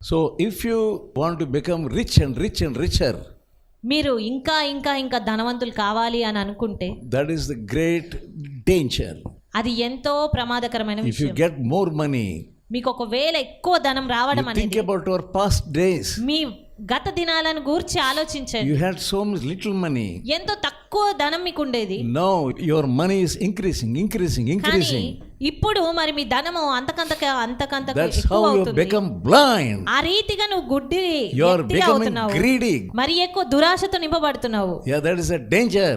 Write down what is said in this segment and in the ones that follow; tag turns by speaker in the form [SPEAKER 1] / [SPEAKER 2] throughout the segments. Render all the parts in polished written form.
[SPEAKER 1] So if you want to become rich and rich and richer,
[SPEAKER 2] మీరు ఇంకా ధనవంతులు కావాలి అని అనుకుంటే,
[SPEAKER 1] that is the great danger.
[SPEAKER 2] అది ఎంతో ప్రమాదకరమైన
[SPEAKER 1] If you
[SPEAKER 2] విషయం.
[SPEAKER 1] get more money,
[SPEAKER 2] మీకు ఒకవేళ ఎక్కువ ధనం రావడం
[SPEAKER 1] you think
[SPEAKER 2] అనేది,
[SPEAKER 1] about your past days.
[SPEAKER 2] మీ గత దినాలను గూర్చి ఆలోచించండి.
[SPEAKER 1] You had so much little money.
[SPEAKER 2] ఎంతో తక్కువ ధనం మీకు ఉండేది.
[SPEAKER 1] Now your money is increasing.
[SPEAKER 2] కానీ ఇప్పుడు మరి మీ ధనము అంతకంత
[SPEAKER 1] That's
[SPEAKER 2] ఎక్కువ
[SPEAKER 1] how you
[SPEAKER 2] అవుతుంది.
[SPEAKER 1] become blind.
[SPEAKER 2] ఆ రీతిగా నువ్వు గుడ్డి
[SPEAKER 1] You are
[SPEAKER 2] వ్యక్తిగా
[SPEAKER 1] becoming
[SPEAKER 2] అవుతున్నావు.
[SPEAKER 1] greedy.
[SPEAKER 2] మరి ఎక్కువ దురాశతో నింపబడుతున్నావు.
[SPEAKER 1] Yeah, that is a danger.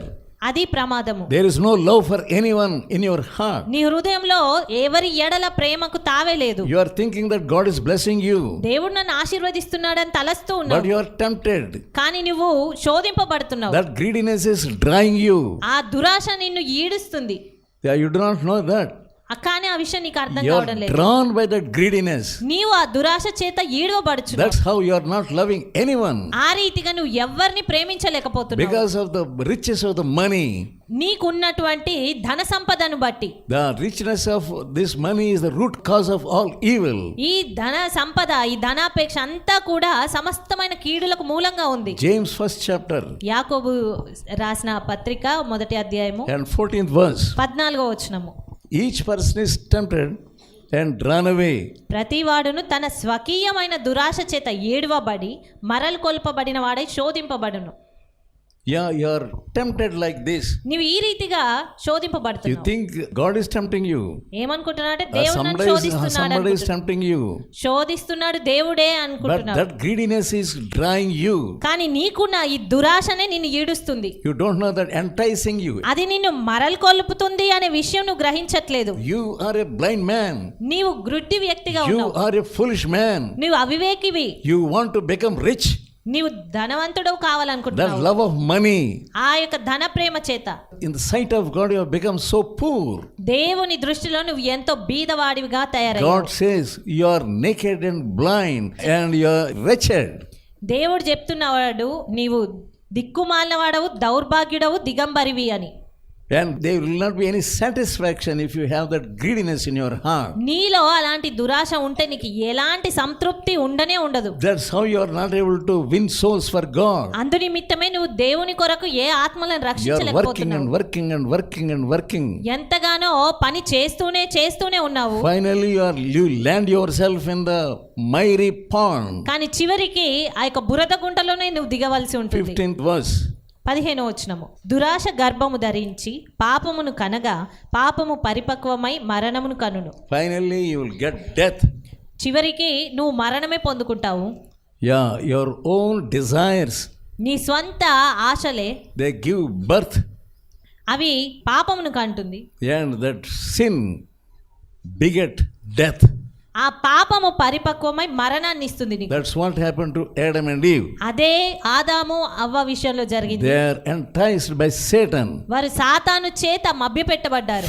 [SPEAKER 2] అది ప్రమాదము.
[SPEAKER 1] There is no love for anyone in your heart.
[SPEAKER 2] నీ హృదయంలో ఎవరి ఎడల ప్రేమకు తావే లేదు.
[SPEAKER 1] You are thinking that God is blessing you,
[SPEAKER 2] దేవుడు నన్ను ఆశీర్వదిస్తున్నాడని తలస్తూ
[SPEAKER 1] but
[SPEAKER 2] ఉన్నావు.
[SPEAKER 1] you are tempted.
[SPEAKER 2] కానీ నువ్వు శోధింపబడుతున్నావు.
[SPEAKER 1] That greediness is drying you.
[SPEAKER 2] ఆ దురాశ నిన్ను ఈడుస్తుంది.
[SPEAKER 1] Yeah, you do not know that.
[SPEAKER 2] కానీ ఆ విషయం నీకు అర్థం
[SPEAKER 1] You
[SPEAKER 2] కావడం
[SPEAKER 1] are
[SPEAKER 2] లేదు.
[SPEAKER 1] drawn by that greediness.
[SPEAKER 2] నీవు ఆ దురాశ చేత ఈడవబడుచున్నావు.
[SPEAKER 1] That's how you are not loving anyone.
[SPEAKER 2] ఆ రీతిగా నువ్వు ఎవరిని ప్రేమించలేకపోతున్నావు.
[SPEAKER 1] Because of the riches of the money.
[SPEAKER 2] నీకున్నటువంటి ధన సంపదను బట్టి.
[SPEAKER 1] The richness of this money is the root cause of all evil.
[SPEAKER 2] ఈ ధన సంపద, ఈ ధనాపేక్ష అంతా కూడా సమస్తమైన కీడులకు మూలంగా ఉంది.
[SPEAKER 1] James 1st chapter
[SPEAKER 2] యాకోబు రాసిన పత్రిక 1వ అధ్యాయము
[SPEAKER 1] and 14th verse.
[SPEAKER 2] 14వ వచనము.
[SPEAKER 1] Each person is tempted and run away.
[SPEAKER 2] ప్రతివాడును తన స్వకీయమైన దురాశ చేత ఏడువబడి మరలు కొల్పబడిన వాడై శోధింపబడును.
[SPEAKER 1] Yeah, you are tempted like this.
[SPEAKER 2] నీవు ఈ రీతిగా
[SPEAKER 1] You
[SPEAKER 2] శోధింపబడుతున్నావు.
[SPEAKER 1] think God is tempting you.
[SPEAKER 2] ఏమనుకుంటున్నావు అంటే దేవుడు నన్ను
[SPEAKER 1] Somebody
[SPEAKER 2] శోధిస్తున్నాడు
[SPEAKER 1] is tempting you.
[SPEAKER 2] శోధిస్తున్నాడు దేవుడే
[SPEAKER 1] But
[SPEAKER 2] అనుకుంటున్నావు.
[SPEAKER 1] that greediness is drying you.
[SPEAKER 2] కానీ నీకున్న ఈ దురాశనే నిన్ను ఈడుస్తుంది.
[SPEAKER 1] You don't know that enticing you.
[SPEAKER 2] అది నిన్ను మరలు కొల్పుతుంది అనే విషయం నువ్వు గ్రహించట్లేదు.
[SPEAKER 1] You are a blind man.
[SPEAKER 2] నీవు గ్రుడ్డి వ్యక్తిగా
[SPEAKER 1] You
[SPEAKER 2] ఉన్నావు.
[SPEAKER 1] are a foolish man.
[SPEAKER 2] నీవు అవివేకివి.
[SPEAKER 1] You want to become rich.
[SPEAKER 2] నీవు ధనవంతుడు
[SPEAKER 1] That
[SPEAKER 2] కావాలనుకుంటున్నావు.
[SPEAKER 1] love of money.
[SPEAKER 2] ఆ యొక్క ధన ప్రేమ చేత
[SPEAKER 1] In the sight of God, you have become so poor.
[SPEAKER 2] దేవుని దృష్టిలో నువ్వు ఎంతో బీదవాడివిగా తయారయ్యావు.
[SPEAKER 1] God says you are naked and blind and you are wretched.
[SPEAKER 2] దేవుడు చెప్తున్నవాడు నీవు దిక్కుమాలిన వాడవు, దౌర్భాగ్యుడవు, దిగంబరివి అని.
[SPEAKER 1] And there will not be any satisfaction if you have that greediness in your heart.
[SPEAKER 2] నీలో అలాంటి దురాశ ఉంటే నీకు ఎలాంటి సంతృప్తి ఉండనే ఉండదు.
[SPEAKER 1] That's how you are not able to win souls for God.
[SPEAKER 2] అందు నిమిత్తమే నువ్వు దేవుని కొరకు ఏ ఆత్మలను
[SPEAKER 1] You are working
[SPEAKER 2] రక్షించలేకపోతున్నావు.
[SPEAKER 1] and working and working and working.
[SPEAKER 2] ఎంతగానో పని చేస్తూనే ఉన్నావు.
[SPEAKER 1] Finally, you land yourself in the miry pond.
[SPEAKER 2] కానీ చివరికి ఆ యొక్క బురద గుంటలోనే నువ్వు దిగవలసి ఉంటుంది.
[SPEAKER 1] 15th verse.
[SPEAKER 2] 15వ వచనము. దురాశ గర్భము ధరించి పాపమును కనగా పాపము పరిపక్వమై మరణమును కనును.
[SPEAKER 1] Finally, you will get death.
[SPEAKER 2] చివరికి నువ్వు మరణమే పొందుకుంటావు.
[SPEAKER 1] Yeah, your own desires,
[SPEAKER 2] నీ స్వంత ఆశలే
[SPEAKER 1] they give birth.
[SPEAKER 2] అవి పాపమును కంటుంది.
[SPEAKER 1] And that sin beget death.
[SPEAKER 2] ఆ పాపము పరిపక్వమై మరణాన్ని ఇస్తుంది నీకు.
[SPEAKER 1] That's what happened to Adam and Eve.
[SPEAKER 2] అదే ఆదాము అవ్వ విషయంలో జరిగింది.
[SPEAKER 1] They are enticed by Satan.
[SPEAKER 2] వారు సాతాను చేత మభ్యపెట్టబడ్డారు.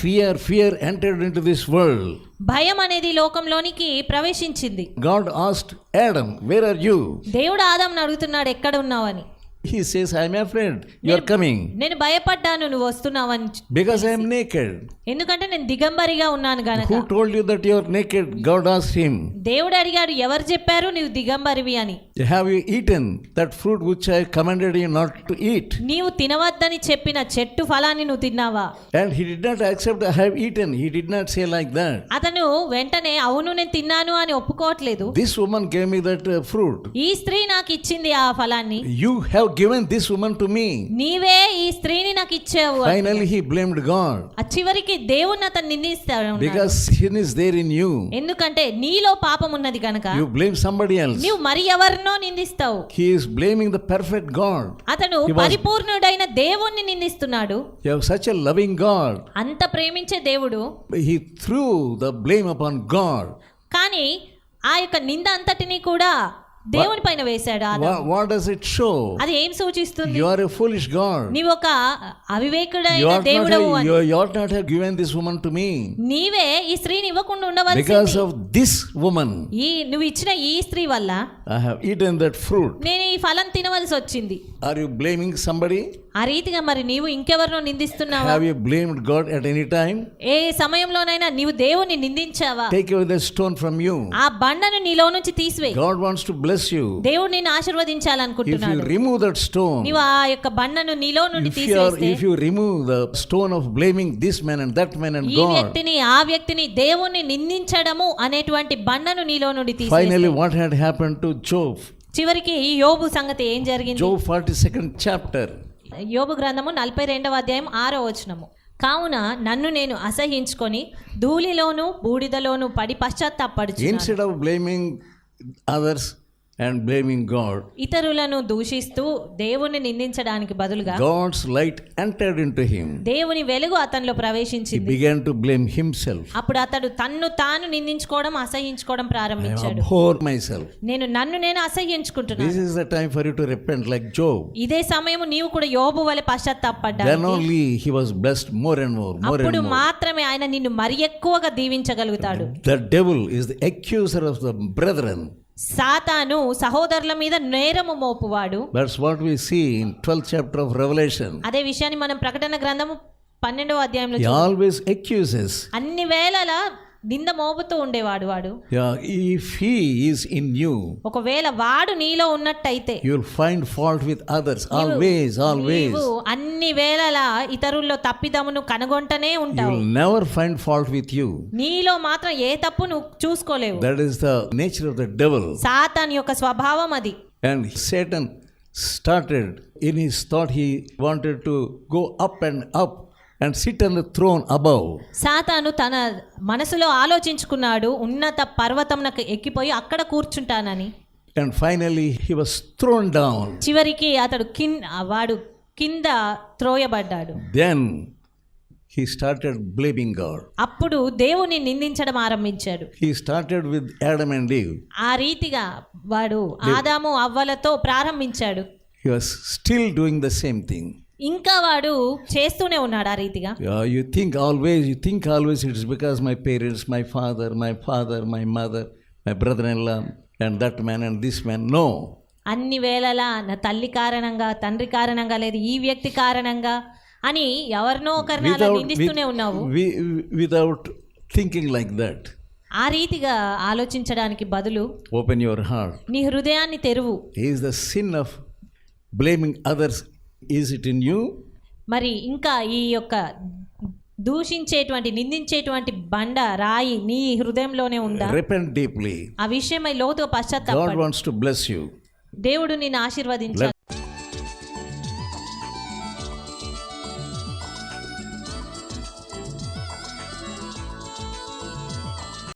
[SPEAKER 1] Fear entered into this world.
[SPEAKER 2] భయం అనేది లోకంలోనికి ప్రవేశించింది.
[SPEAKER 1] God asked Adam, where are you?
[SPEAKER 2] దేవుడు ఆదామును అడుగుతున్నాడు, ఎక్కడ ఉన్నావని.
[SPEAKER 1] He says, I am afraid you are coming.
[SPEAKER 2] నేను భయపడ్డాను నువ్వు వస్తున్నావని.
[SPEAKER 1] Because I am naked.
[SPEAKER 2] ఎందుకంటే నేను దిగంబరిగా ఉన్నాను గనక.
[SPEAKER 1] Who told you that you are naked? God asked him.
[SPEAKER 2] దేవుడు అడిగాడు, ఎవరు చెప్పారు నీవు దిగంబరివి అని.
[SPEAKER 1] Have you eaten that fruit which I commanded you not to eat?
[SPEAKER 2] నీవు తినవద్దని చెప్పిన చెట్టు ఫలాన్ని నువ్వు తిన్నావా?
[SPEAKER 1] And he did not accept, I have eaten. He did not say like that.
[SPEAKER 2] అతను వెంటనే అవును నేను తిన్నాను అని ఒప్పుకోవట్లేదు.
[SPEAKER 1] This woman gave me that fruit.
[SPEAKER 2] ఈ స్త్రీ నాకు ఇచ్చింది ఆ ఫలాన్ని.
[SPEAKER 1] You have given this woman to me.
[SPEAKER 2] నీవే ఈ స్త్రీని నాకు ఇచ్చావు.
[SPEAKER 1] Finally he blamed God.
[SPEAKER 2] ఆ చివరికి దేవుణ్ణి అతను నిందిస్తాడు.
[SPEAKER 1] Because sin is there in you.
[SPEAKER 2] ఎందుకంటే నీలో పాపం ఉన్నది కనుక
[SPEAKER 1] You blame somebody else.
[SPEAKER 2] నీవు మరి ఎవరినో నిందిస్తావు.
[SPEAKER 1] He is blaming the perfect God.
[SPEAKER 2] అతను పరిపూర్ణుడైన దేవుణ్ణి నిందిస్తున్నాడు.
[SPEAKER 1] You have such a loving God.
[SPEAKER 2] అంత ప్రేమించే దేవుడు
[SPEAKER 1] He threw the blame upon God.
[SPEAKER 2] కానీ ఆ యొక్క నింద అంతటిని కూడా దేవుని పైన వేశాడు.
[SPEAKER 1] What does it show?
[SPEAKER 2] అది ఏం సూచిస్తుంది?
[SPEAKER 1] You are a foolish God.
[SPEAKER 2] నీవు ఒక అవివేకుడైన దేవుడవు.
[SPEAKER 1] You ought not have given this woman to me.
[SPEAKER 2] నీవే ఈ స్త్రీని ఇవ్వకుండా ఉండవలసింది.
[SPEAKER 1] Because of this woman,
[SPEAKER 2] నువ్వు ఇచ్చిన ఈ స్త్రీ వల్ల
[SPEAKER 1] I have eaten that fruit.
[SPEAKER 2] నేను ఈ ఫలం తినవలసి వచ్చింది.
[SPEAKER 1] Are you blaming somebody?
[SPEAKER 2] ఆ రీతిగా మరి నీవు ఇంకెవరినో నిందిస్తున్నావా?
[SPEAKER 1] Have you blamed God at any time?
[SPEAKER 2] ఏ సమయంలోనైనా నీవు దేవుని నిందించావా?
[SPEAKER 1] Take away the stone from you.
[SPEAKER 2] ఆ బండను నీలో నుంచి తీసివేయి.
[SPEAKER 1] God wants to bless you.
[SPEAKER 2] దేవుడు నిన్ను
[SPEAKER 1] If you
[SPEAKER 2] ఆశీర్వదించాలనుకుంటున్నాడు.
[SPEAKER 1] remove that stone,
[SPEAKER 2] నీవు ఆ యొక్క బండను నీలో నుండి
[SPEAKER 1] if
[SPEAKER 2] తీసివేస్తే,
[SPEAKER 1] you remove the stone of blaming this man and that man and
[SPEAKER 2] ఈ
[SPEAKER 1] God,
[SPEAKER 2] వ్యక్తిని ఆ వ్యక్తిని దేవుణ్ణి నిందించడము అనేటువంటి బండను నీలో నుండి తీసివేస్తే,
[SPEAKER 1] finally what had happened to Job?
[SPEAKER 2] చివరికి యోబు సంగతి ఏం జరిగింది?
[SPEAKER 1] Job 42nd chapter.
[SPEAKER 2] యోబు గ్రంథము 42వ అధ్యాయం 6వ వచనము. కావున నన్ను నేను అసహ్యించుకొని ధూళిలోను బూడిదలోను పడి పశ్చాత్తాపడుచున్నాను.
[SPEAKER 1] Instead of blaming others and blaming God,
[SPEAKER 2] ఇతరులను దూషిస్తూ దేవుని నిందించడానికి బదులుగా
[SPEAKER 1] God's light entered into him.
[SPEAKER 2] దేవుని వెలుగు అతనిలో
[SPEAKER 1] He
[SPEAKER 2] ప్రవేశించింది.
[SPEAKER 1] began to blame himself.
[SPEAKER 2] అప్పుడు అతడు తన్ను తాను నిందించుకోవడం, అసహ్యించుకోవడం
[SPEAKER 1] I
[SPEAKER 2] ప్రారంభించాడు.
[SPEAKER 1] abhor myself.
[SPEAKER 2] నన్ను నేను
[SPEAKER 1] This
[SPEAKER 2] అసహ్యించుకుంటున్నాను.
[SPEAKER 1] is the time for you to repent like Job.
[SPEAKER 2] ఇదే సమయం నీవు కూడా యోబు వలె
[SPEAKER 1] Then
[SPEAKER 2] పశ్చాత్తాపడ్డావు.
[SPEAKER 1] only he was blessed more and more, more
[SPEAKER 2] అప్పుడు
[SPEAKER 1] and more.
[SPEAKER 2] మాత్రమే ఆయన నిన్ను మరి ఎక్కువగా దీవించగలుగుతాడు.
[SPEAKER 1] The devil is the accuser of the brethren.
[SPEAKER 2] సాతాను సహోదరుల మీద నేరము మోపువాడు.
[SPEAKER 1] That's what we see in 12th chapter of Revelation.
[SPEAKER 2] అదే విషయాన్ని మనం ప్రకటన గ్రంథము 12వ అధ్యాయంలో
[SPEAKER 1] He always accuses.
[SPEAKER 2] అన్ని వేళలా నింద మోపుతూ ఉండేవాడు వాడు.
[SPEAKER 1] Yeah, if he is in you,
[SPEAKER 2] ఒకవేళ వాడు నీలో ఉన్నట్టయితే
[SPEAKER 1] you will find fault with others. Always.
[SPEAKER 2] నీవు అన్ని వేళలా ఇతరుల్లో తప్పిదమును కనుగొంటనే
[SPEAKER 1] You
[SPEAKER 2] ఉంటావు.
[SPEAKER 1] will never find fault with you.
[SPEAKER 2] నీలో మాత్రం ఏ తప్పు నువ్వు చూసుకోలేవు.
[SPEAKER 1] That is the nature of the devil.
[SPEAKER 2] సాతాను యొక్క స్వభావం అది.
[SPEAKER 1] And Satan started in his thought, he wanted to go up and sit on the throne above.
[SPEAKER 2] సాతాను తన మనసులో ఆలోచించుకున్నాడు, ఉన్నత పర్వతమునకు ఎక్కిపోయి అక్కడ కూర్చుంటానని.
[SPEAKER 1] And finally he was thrown down.
[SPEAKER 2] చివరికి అతడు వాడు కింద త్రోయబడ్డాడు.
[SPEAKER 1] Then he started blaming God.
[SPEAKER 2] అప్పుడు దేవుని నిందించడం ఆరంభించాడు.
[SPEAKER 1] He started with Adam and Eve.
[SPEAKER 2] ఆ రీతిగా వాడు ఆదాము అవ్వలతో ప్రారంభించాడు.
[SPEAKER 1] He was still doing the same thing.
[SPEAKER 2] ఇంకా వాడు చేస్తూనే ఉన్నాడు ఆ రీతిగా.
[SPEAKER 1] You think always it is because my parents, my father, my mother, my brother-in-law and that man and this man. No.
[SPEAKER 2] అన్ని వేళలా నా తల్లి కారణంగా, తండ్రి కారణంగా, లేదు ఈ వ్యక్తి కారణంగా అని ఎవరినో ఒకరిని అలా నిందిస్తూనే ఉన్నావు.
[SPEAKER 1] Without thinking like that.
[SPEAKER 2] ఆ రీతిగా ఆలోచించడానికి బదులు
[SPEAKER 1] Open your heart.
[SPEAKER 2] నీ హృదయాన్ని తెరువు.
[SPEAKER 1] Is the sin of blaming others, is it in you?
[SPEAKER 2] మరి ఇంకా ఈ యొక్క దూషించేటువంటి, నిందించేటువంటి బండ రాయి నీ హృదయంలోనే ఉందా?
[SPEAKER 1] Repent deeply.
[SPEAKER 2] ఆ విషయమై లోతుగా
[SPEAKER 1] God
[SPEAKER 2] పశ్చాత్తాపడు.
[SPEAKER 1] wants to bless you.
[SPEAKER 2] దేవుడు నిన్ను ఆశీర్వదించాలి.